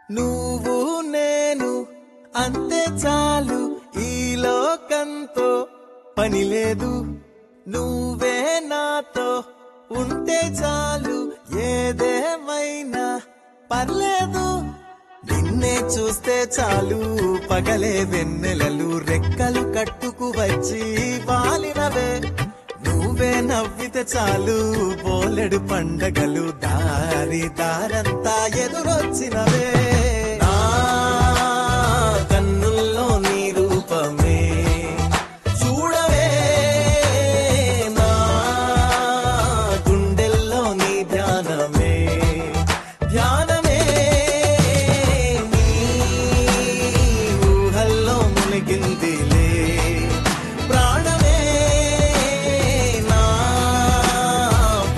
నువ్వు నేను అంతే చాలు, ఈ లోకంతో పని లేదు. నువ్వే నాతో ఉంటే చాలు, ఏదేమైనా పర్లేదు. నిన్నే చూస్తే చాలు, పగలే వెన్నెలలు రెక్కలు కట్టుకు వచ్చి వాలినవే. నువ్వే నవ్వితే చాలు, బోలెడు పండగలు దారి దారంతా ఎదురొచ్చినవే. నా కన్నుల్లో నీ రూపమే చూడవే, నా గుండెల్లో నీ ధ్యానమే ధ్యానమే. నీ ఊహల్లో మునిగిందిలే ప్రాణమే, నా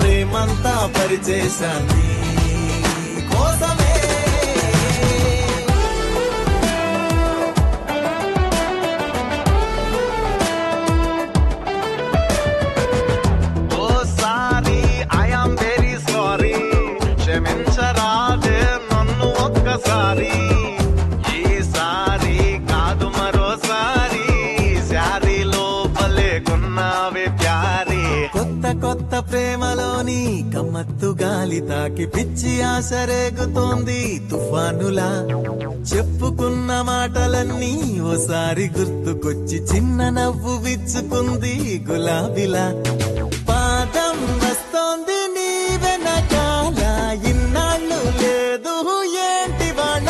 ప్రేమంతా పరిచేశాన్ని కోసమే. ఓసారి ఐఆమ్ వెరీ సారీ, క్షమించరాదే నన్ను ఒక్కసారి. ఈసారి కాదు మరోసారి, శారీ లోపలేకున్నావే ప్యారీ. కొత్త కొత్త ప్రేమలోని కమ్మత్తు గాలి తాకి పిచ్చి ఆశ రేగుతోంది తుఫానులా. చెప్పుకున్న మాటలన్నీ ఓసారి గుర్తుకొచ్చి చిన్న నవ్వు విచ్చుకుంది గులాబీలా. పాదం వస్తోంది నీ వెనకాల, ఇన్నాళ్ళు లేదు ఏంటి వాడ.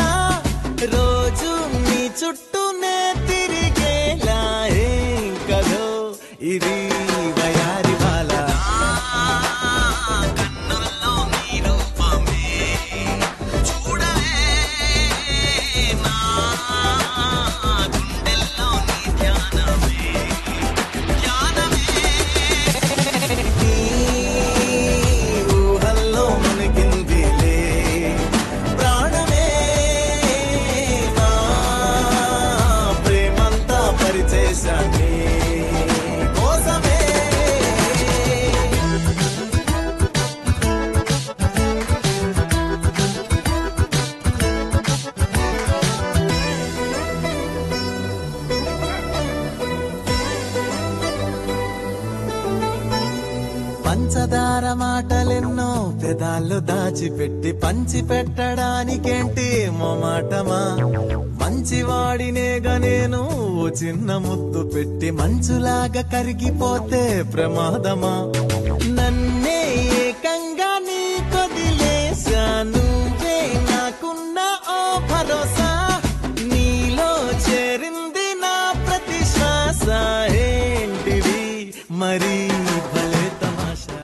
రోజు నీ చుట్టూనే తిరిగేలా, ఏం కదో ఇది వయారి బాల. కన్నుల్లో నీ రూపమే చూడవే, నా గుండెల్లో నీ ధ్యానమే ధ్యానమే. నీ ఊహల్లో మునిగిందిలే ప్రాణమే, నా ప్రేమంతా పరిచేశాన్ని కోసమే. పంచదార మాటలెన్నో పెదాల్లో దాచిపెట్టి పంచి పెట్టడానికేంటి మొమాటమా. మంచివాడినేగా నేను, ఓ చిన్న ముద్దు పెట్టి మంచులాగా కరిగిపోతే ప్రమాదమా.